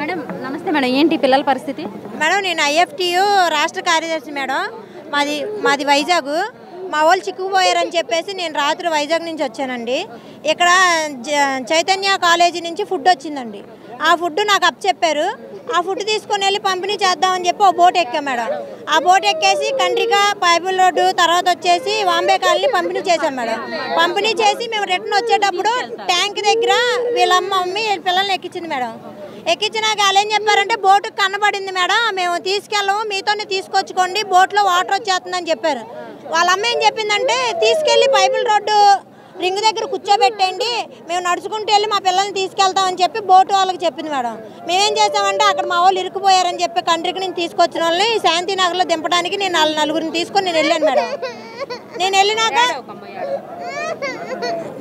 Madam నమస్తే madam, ఏంటి పిల్లల పరిస్థితి? మేడం నేను ఐఎఫ్టియు రాష్ట్ర కార్యదర్శి మేడం. మాది వైజాగ్. మా వాళ్ళు చిక్కుపోయారని చెప్పేసి నేను రాత్రి వైజాగ్ నుంచి వచ్చానండి. ఇక్కడ చైతన్య కాలేజీ నుంచి ఫుడ్ వచ్చిందండి. ఆ ఫుడ్ నాకు అప్పచెప్పారు. ఆ ఫుడ్ తీసుకొని వెళ్ళి పంపిణీ చేద్దామని చెప్పి ఒక బోట్ ఎక్కాం మేడం. ఆ బోట్ ఎక్కేసి కండ్రిక, పైపుల్ రోడ్డు, తర్వాత వచ్చేసి వాంబే కాలనీ పంపిణీ చేశాం మేడం. పంపిణీ చేసి మేము రిటర్న్ వచ్చేటప్పుడు ట్యాంక్ దగ్గర వీళ్ళ మమ్మీ పిల్లల్ని ఎక్కించింది మేడం. ఎక్కించినాక వాళ్ళు ఏం చెప్పారంటే బోటుకు కనబడింది మేడం, మేము తీసుకెళ్ళము, మీతోనే తీసుకొచ్చుకోండి, బోట్లో వాటర్ వచ్చేస్తుందని చెప్పారు. వాళ్ళ అమ్మ ఏం చెప్పిందంటే తీసుకెళ్ళి పైపుల్ రోడ్డు రింగ్ దగ్గర కూర్చోబెట్టండి, మేము నడుచుకుంటూ వెళ్ళి మా పిల్లల్ని తీసుకెళ్తామని చెప్పి బోటు వాళ్ళకి చెప్పింది మేడం. మేమేం చేసామంటే అక్కడ మా వాళ్ళు ఇరుక్కుపోయారని చెప్పి కండ్రికి నుంచి తీసుకొచ్చిన వాళ్ళని శాంతినగర్లో దింపడానికి నేను నలుగురిని తీసుకొని నేను వెళ్ళాను మేడం. నేను వెళ్ళినాక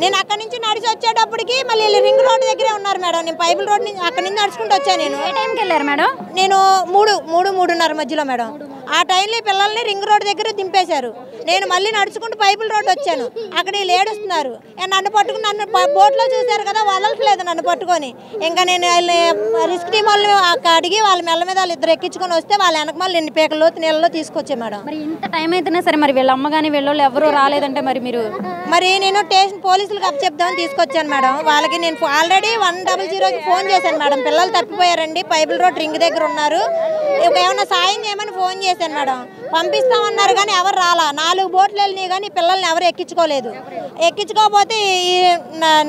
నేను అక్కడి నుంచి నడిచి వచ్చేటప్పటికి మళ్ళీ రింగ్ రోడ్ దగ్గరే ఉన్నారు మేడం. నేను పైపుల్ రోడ్ నుంచి అక్కడి నుంచి నడుచుకుంటూ వచ్చాను. నేను ఏ టైంకి వెళ్ళారు మేడం? నేను 3:30 మధ్యలో మేడం. ఆ టైంలో పిల్లల్ని రింగ్ రోడ్ దగ్గర దింపేశారు. నేను మళ్ళీ నడుచుకుంటూ పైపుల్ రోడ్ వచ్చాను. అక్కడ వీళ్ళు ఏడుస్తున్నారు. నన్ను పట్టుకుని నన్ను బోట్లో చూశారు కదా, వదలట్లేదు నన్ను పట్టుకొని. ఇంకా నేను రిస్క్ టీం వాళ్ళు అడిగి వాళ్ళ మెల్ల మీద వాళ్ళు ఇద్దరు ఎక్కించుకొని వస్తే వాళ్ళ వెనక మళ్ళీ ఎన్ని పీకల్లో నీళ్ళలో తీసుకొచ్చా మేడం. మరి ఇంత టైం అయితేనే సరే మరి వీళ్ళ అమ్మ కానీ వీళ్ళు ఎవరు రాలేదంటే మరి నేను స్టేషన్ పోలీసులకు అప్పచెప్దామని తీసుకొచ్చాను మేడం. వాళ్ళకి నేను ఆల్రెడీ 100కి ఫోన్ చేశాను మేడం. పిల్లలు తప్పిపోయారండి, పైపుల్ రోడ్ రింగ్ దగ్గర ఉన్నారు, ఏమైనా సాయం చేయమని ఫోన్ చేశాను మేడం. పంపిస్తామన్నారు కానీ ఎవరు రాలా. 4 బోట్లు వెళ్ళినాయి కానీ పిల్లల్ని ఎవరు ఎక్కించుకోలేదు. ఎక్కించుకోకపోతే ఈ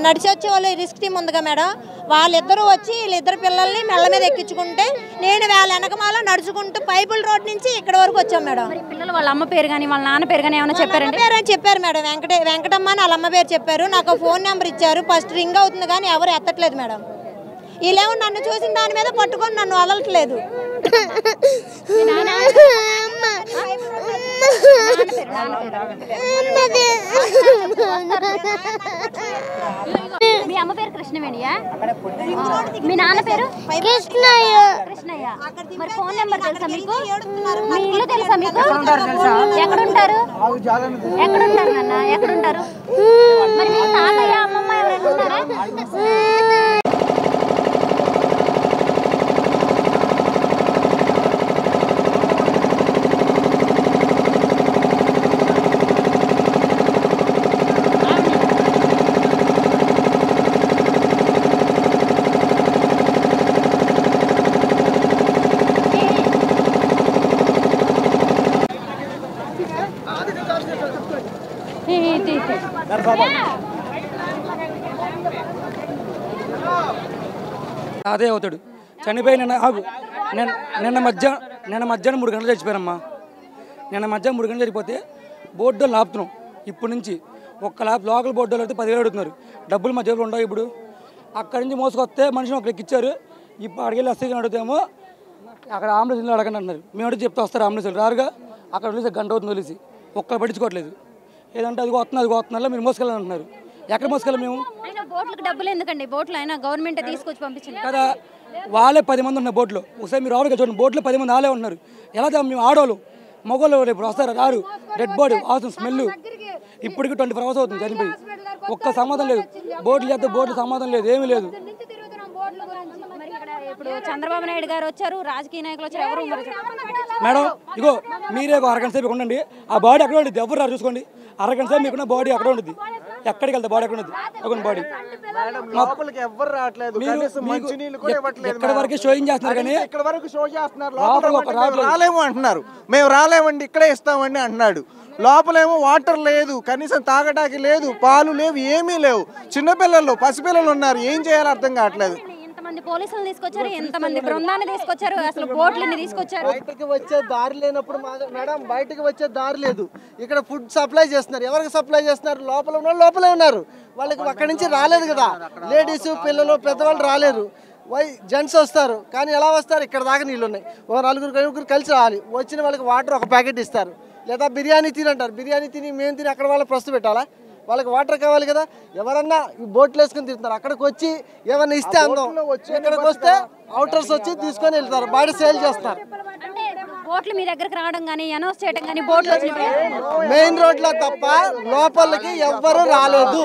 నడిచి వచ్చే వాళ్ళు రిస్క్ టీం ఉందిగా మేడం, వాళ్ళిద్దరూ వచ్చి వీళ్ళిద్దరు పిల్లల్ని మెల్ల మీద ఎక్కించుకుంటే నేను వాళ్ళ వెనకమాల నడుచుకుంటూ పైపుల్ రోడ్ నుంచి ఇక్కడ వరకు వచ్చాం మేడం. పిల్లలు వాళ్ళ అమ్మ పేరు కానీ వాళ్ళ నాన్న పేరు కానీ ఏమైనా చెప్పారంటే? చెప్పారు మేడం. వెంకటమ్మ అని వాళ్ళ అమ్మ పేరు చెప్పారు. నాకు ఫోన్ నెంబర్ ఇచ్చారు. ఫస్ట్ రింగ్ అవుతుంది కానీ ఎవరు ఎత్తట్లేదు మేడం. వీళ్ళేమో నన్ను చూసిన దాని మీద పట్టుకొని నన్ను వదలట్లేదు. మీ అమ్మ పేరు కృష్ణవేణియా? మీ నాన్న పేరు కృష్ణయ్య. మరి ఫోన్ నెంబర్ తెలుసా మీకు? మీ ఇల్లు తెలుసా మీకు? ఎక్కడుంటారు నాన్న? ఎక్కడుంటారు? మరి మీ తాతయ్య అమ్మమ్మ ఎవరైనా ఉన్నారా? అదే అవుతాడు చనిపోయి నిన్న మధ్యాహ్నం 3 గంటలు చచ్చిపోయారమ్మా. నిన్న మధ్యాహ్నం 3 గంటలు చనిపోతే బోర్డు లాపుతున్నాం. ఇప్పటి నుంచి ఒక్క లోకల్ బోర్డు అయితే 10,000 అడుగుతున్నారు. డబ్బులు మా జేబులు ఉండవు. ఇప్పుడు అక్కడి నుంచి మోసుకొస్తే మనిషిని ఒకరికి ఇచ్చారు. ఇప్పుడు అడిగేళ్ళు వస్తే అడుగుతామో అక్కడ అంబులెన్స్ అడగండి అంటున్నారు. మేము అడిగి చెప్తే వస్తారు అంబులెన్స్ రారుగా. అక్కడ వదిలేసి గంట అవుతుంది వదిలేసి ఒక్కరు పట్టించుకోవట్లేదు. ఏదంటే అది వస్తున్నారు మీరు మోసుకెళ్ళని అంటున్నారు. ఎక్కడ మోసుకెళ్ళాం మేము? బోట్లకు డబ్బులు ఎందుకండి? బోట్లు అయినా గవర్నమెంట్ తీసుకొచ్చి పంపించింది కదా. వాళ్ళే 10 మంది ఉన్నారు బోట్లో. ఒకసారి మీరు ఆవిడగా చూడండి, బోట్లో 10 మంది వాళ్ళే ఉన్నారు. ఎలా మేము ఆడవాళ్ళు మగవాళ్ళు రేపు వస్తారు రారు. డెడ్ బాడీ అవసరం స్మెల్. ఇప్పటికి 24 hours అవుతుంది చనిపోయి. ఒక్క సమాధానం లేదు. బోట్లు చేస్తే బోట్లు సమాధానం లేదు, ఏమీ లేదు. ఇప్పుడు చంద్రబాబు నాయుడు గారు వచ్చారు, రాజకీయ నాయకులు వచ్చారు, ఎవరు మేడం ఇగో మీరే ఒక అరగంట సేపు ఉండండి. ఆ బాడీ అక్కడ ఉంటుంది, ఎవరు రారు చూసుకోండి. అరగంట సేపు మీకున్న బాడీ అక్కడ ఉంటుంది. ఎక్కడికి వెళ్తా బాడీ అక్కడ ఉంటుంది. బాడీ ఎక్కడ వరకు షోయింగ్ చేస్తున్నారు కానీ ఇక్కడ వరకు షో చేస్తున్నారు. రాలేము అంటున్నారు. మేము రాలేమండి, ఇక్కడే ఇస్తామండి అంటున్నాడు. లోపలేమో వాటర్ లేదు, కనీసం తాగటానికి లేదు, పాలు లేవు, ఏమీ లేవు. చిన్నపిల్లలు పసిపిల్లలు ఉన్నారు. ఏం చేయాలో అర్థం కావట్లేదు. ఎంతమంది పోలీసులు తీసుకొచ్చారు, ఎంతమంది బృందాన్ని తీసుకొచ్చారు, అసలు బోట్లని తీసుకొచ్చారు. బయటకి వచ్చే దారి లేనప్పుడు మేడం బయటకి వచ్చే దారి లేదు. ఇక్కడ ఫుడ్ సప్లై చేస్తున్నారు. ఎవరికి సప్లై చేస్తున్నారు? లోపలే ఉన్నారు. వాళ్ళకి అక్కడి నుంచి రాలేదు కదా. లేడీస్ పిల్లలు పెద్దవాళ్ళు రాలేరు. జెంట్స్ వస్తారు కానీ ఎలా వస్తారు? ఇక్కడ దాకా నీళ్ళు ఉన్నాయి. ఒక 4 కలిసి రావాలి. వచ్చిన వాళ్ళకి వాటర్ ఒక ప్యాకెట్ ఇస్తారు, లేదా బిర్యానీ తినంటారు. బిర్యానీ తిని మేము తిని అక్కడ వాళ్ళకి ప్రస్తుతం పెట్టాలా? వాళ్ళకి వాటర్ కావాలి కదా. ఎవరన్నా ఈ బోట్లు వేసుకుని తింటున్నారు. అక్కడికి వచ్చి ఏమన్నా ఇస్తే అందం. ఇక్కడికి వస్తే అవుటర్స్ వచ్చి తీసుకొని వెళ్తారు, బాడీ సేల్ చేస్తారు. బోట్లు మీ దగ్గరకు రావడం కానీ అనౌన్స్ చేయడం కానీ బోట్లు మెయిన్ రోడ్లో తప్ప లోపలికి ఎవ్వరూ రాలేదు.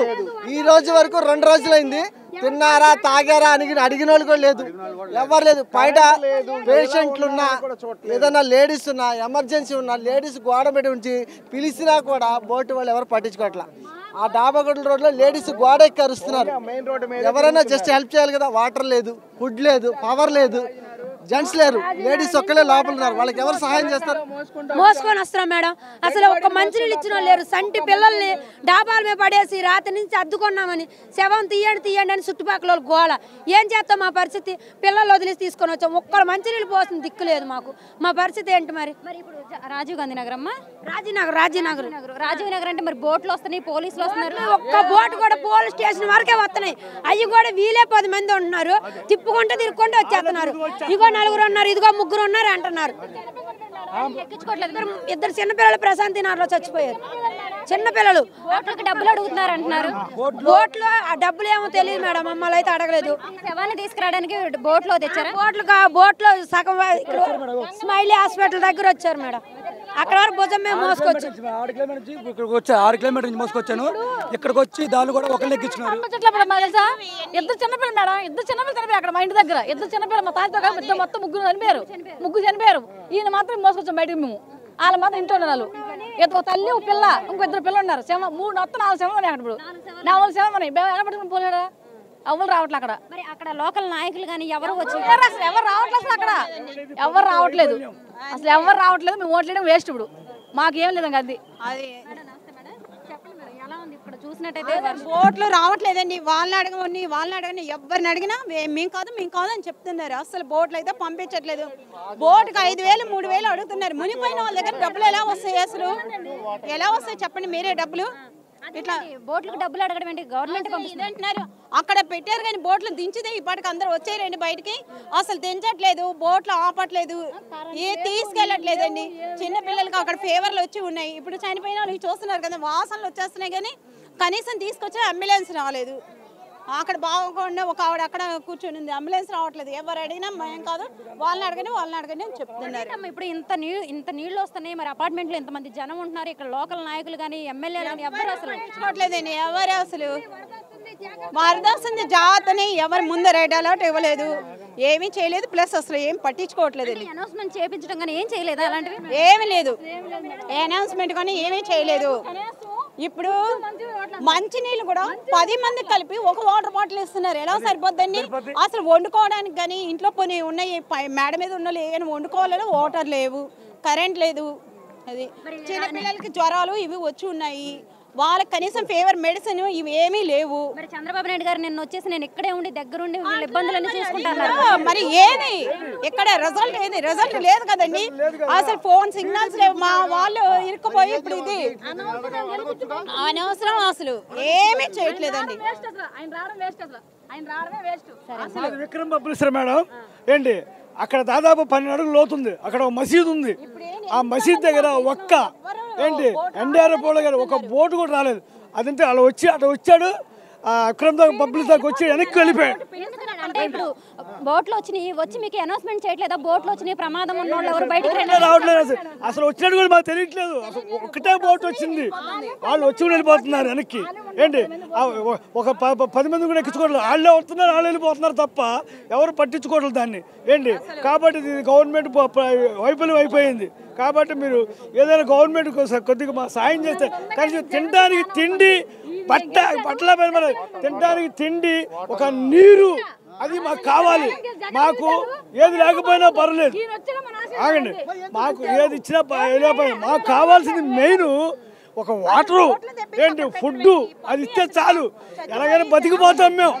ఈ రోజు వరకు 2 రోజులైంది. తిన్నారా తాగారా అని అడిగిన వాళ్ళు కూడా లేదు, ఎవరు లేదు. బయట పేషెంట్లు ఉన్నా, ఏదైనా లేడీస్ ఉన్నా, ఎమర్జెన్సీ ఉన్నా, లేడీస్ గోడ పెట్టి ఉంచి పిలిచినా కూడా బోటు వాళ్ళు ఎవరు పట్టించుకోవట్లా. ఆ డాబాగొడ్ల రోడ్లో లేడీస్ గోడ ఎక్కి అరుస్తున్నారు. ఎవరైనా జస్ట్ హెల్ప్ చేయాలి కదా. వాటర్ లేదు, ఫుడ్ లేదు, పవర్ లేదు, జెంట్స్ లేరు, లేడీస్ ఒక్కలే లోపల ఉన్నారు. వాళ్ళకి ఎవరు సహాయం చేస్తారు? మోసుకొని వస్తున్నాం మేడం. అసలు ఒక్క మంచినీళ్ళు ఇచ్చిన వాళ్ళు లేరు. సంటి పిల్లల్ని డాబాల మీద పడేసి రాత్రి నుంచి అద్దుకున్నామని శవం తీయండి అని చుట్టుపక్కల గోళ. ఏం చేస్తాం? మా పరిస్థితి పిల్లలు వదిలేసి తీసుకొని వచ్చాం. ఒక్కరు మంచినీళ్ళు పోతుంది దిక్కు లేదు మాకు. మా పరిస్థితి ఏంటి మరి? ఇప్పుడు రాజీవ్ గాంధీ నగర్ అమ్మా, రాజీవ్ నగర్ అంటే మరి బోట్లు వస్తున్నాయి, పోలీసులు వస్తున్నారు. ఒక్క బోటు కూడా పోలీస్ స్టేషన్ వరకే వస్తున్నాయి. అవి కూడా వీలే 10 మంది ఉంటున్నారు. తిప్పుకుంటూ తిరుక్కుంటూ వచ్చేస్తున్నారు. ఇగో 4 ఉన్నారు, ఇదిగో 3 ఉన్నారు అంటున్నారు. ఇద్దరు చిన్నపిల్లలు ప్రశాంతి నగర్లో చచ్చిపోయారు. చిన్నపిల్లలు డబ్బులు అడుగుతున్నారు అంటున్నారు. బోట్లో ఆ డబ్బులు ఏమో తెలియదు మేడం, మమ్మల్ని అయితే అడగలేదు. శవాన్ని తీసుకురావడానికి బోట్లో తెచ్చారా? బోట్లో సగం స్మైలీ హాస్పిటల్ దగ్గర వచ్చారు మేడం. అక్కడ వరకు భుజం మేము మోసుకొచ్చాం. 6 కిలోమీటర్ నుంచి మోసుకొచ్చాను. ఇక్కడికి వచ్చి దాన్ని కూడా ఒకళ్ళు ఎక్కించున్నారు. తెలుసా? ఇద్దరు చిన్నపిల్లలు మేడం, ఇద్దరు చిన్నపిల్లలు చనిపోయారు అక్కడ మా ఇంటి దగ్గర. ఇద్దరు చిన్నపిల్లలు మా తాత ఇద్దరు మొత్తం ముగ్గురు చనిపోయారు. ఈయన మాత్రం మోసుకొచ్చాం బయటకు. మేము వాళ్ళు మాత్రం ఇంట్లో ఉన్నారు. ఒక తల్లి ఒక పిల్ల, ఇంకో 2 పిల్లలు ఉన్నారు. 4 శవం ఉన్నాయి. అక్కడ ఇప్పుడు 4 శవం ఉన్నాయి. ఎక్కడ పోలేడా? ఎవరు రావట్లేదు అక్కడ. మరి అక్కడ లోకల్ నాయకులు కానీ ఎవరు వచ్చి అసలు ఎవరు రావట్లేదు. అసలు అక్కడ ఎవరు రావట్లేదు. అసలు ఎవరు రావట్లేదు. మేము ఓట్లేయడం వేస్ట్. ఇప్పుడు మాకేం లేదు. అది ఎలా ఉంది ఇక్కడ చూసినట్టయితే? బోట్లు రావట్లేదండి. వాళ్ళని అడగని ఎవరిని అడిగినా మేము కాదు అని చెప్తున్నారు. అసలు బోట్లు అయితే పంపించట్లేదు. బోటుకి 5,000 3,000 అడుగుతున్నారు. మునిపోయిన వాళ్ళ దగ్గర డబ్బులు ఎలా వస్తాయి? అసలు ఎలా వస్తాయి చెప్పండి మీరే? డబ్బులు ఇట్లా బోట్లకు డబ్బులు అడగడం ఏంటి? గవర్నమెంట్ అంటున్నారు. అక్కడ పెట్టారు కానీ బోట్లు దించితే ఇప్పటికి అందరూ వచ్చారండి బయటికి. అసలు దించట్లేదు, బోట్లు ఆపట్లేదు, తీసుకెళ్ళట్లేదండి. చిన్న పిల్లలకి అక్కడ ఫీవర్లు వచ్చి ఉన్నాయి. ఇప్పుడు చనిపోయిన వాళ్ళకి చూస్తున్నారు కదా, వాసనలు వచ్చేస్తున్నాయి. కానీ కనీసం తీసుకొచ్చి అంబులెన్స్ రాలేదు. అక్కడ బాగుండా ఒక ఆవిడ అక్కడ కూర్చొని ఉంది, అంబులెన్స్ రావట్లేదు. ఎవరు అడిగినా మేము కాదు, వాళ్ళని అడగని అని చెప్తున్నారు. ఇప్పుడు ఇంత నీళ్లు వస్తున్నాయి, మరి అపార్ట్మెంట్లో ఇంతమంది జనం ఉంటున్నారు. ఇక్కడ లోకల్ నాయకులు కానీ ఎమ్మెల్యేలు కానీ ఎవరు అసలు చూడలేదండి. ఎవరు అసలు వరద వస్తుంది జాతని ఎవరు ముందు రెడ్ అలర్ట్ ఇవ్వలేదు, ఏమీ చేయలేదు. ప్లస్ అసలు ఏం పట్టించుకోవట్లేదు. అనౌన్స్మెంట్ చేయించడం కానీ ఏం చేయలేదు. అలాంటివి ఏమీ లేదు. అనౌన్స్మెంట్ కానీ ఏమీ చేయలేదు. ఇప్పుడు మంచినీళ్ళు కూడా 10 మందికి కలిపి ఒక వాటర్ బాటిల్ ఇస్తున్నారు. ఎలా సరిపోద్దండి? అసలు వండుకోవడానికి కానీ ఇంట్లో పోనీ ఉన్నాయి, మేడ మీద ఉన్న ఏమైనా వండుకోవాలని వాటర్ లేవు, కరెంట్ లేదు. అది చిన్న పిల్లలకి జ్వరాలు ఇవి వచ్చి ఉన్నాయి. వాళ్ళకి కనీసం ఫీవర్ మెడిసిన్ ఇవి ఏమీ లేవు. మరి చంద్రబాబు నాయుడు గారు నిన్న వచ్చేసి నేను ఇక్కడే ఉండి దగ్గరుండి వీళ్ళ ఇబ్బందులన్నీ చూసుకుంటాను. మరి ఏది ఇక్కడ రిజల్ట్ ఏది? రిజల్ట్ లేదు కదండి. అసలు ఫోన్ సిగ్నల్స్ లేవు. మా వాళ్ళు ఇరుక్కుపోయి ఇప్పుడు ఇది అనవసరం. అసలు ఏమీ చేయట్లేదండి. విక్రమ్ పబ్లిసర్ మేడం ఏంటి అక్కడ దాదాపు 12 అడుగులు లోతుంది. అక్కడ ఒక మసీదు ఉంది. ఆ మసీద్ దగ్గర ఎన్డీఆర్ఎఫ్ గారు ఒక బోటు కూడా రాలేదు. అదంటే అలా వచ్చాడు విక్రమ్ పబ్లిక్ దాకా వచ్చి వెనక్కి వెళ్ళిపోయాడు. అంటే ఇప్పుడు బోట్లో వచ్చి మీకు అనౌన్స్మెంట్ చేయట్లేదా? బోట్లో వచ్చినాయి ప్రమాదం ఉన్న వాళ్ళు ఎవరు బయటకు రావట్లేదు. అసలు వచ్చినట్టు కూడా మాకు తెలియట్లేదు. అసలు ఒకటే బోట్ వచ్చింది, వాళ్ళు వచ్చి వెళ్ళిపోతున్నారు వెనక్కి. ఒక 10 మంది కూడా ఎక్కించుకోవట్లేదు. వాళ్ళే వస్తున్నారు, వాళ్ళు వెళ్ళిపోతున్నారు తప్ప ఎవరు పట్టించుకోవట్లేదు దాన్ని. కాబట్టి ఇది గవర్నమెంట్ వైఫల్యం అయిపోయింది. కాబట్టి మీరు ఏదైనా గవర్నమెంట్ కొద్దిగా మా సాయం చేస్తే కనీసం తినడానికి తిండి, బట్టల పైన తినడానికి తిండి, ఒక నీరు అది మాకు కావాలి. మాకు ఏది లేకపోయినా పర్లేదు, ఆగండి. మాకు ఏది ఇచ్చినా మాకు కావాల్సింది మెయిన్ ఒక వాటరు, ఫుడ్ అది ఇస్తే చాలు. ఎలాగైనా బతికిపోతాం మేము.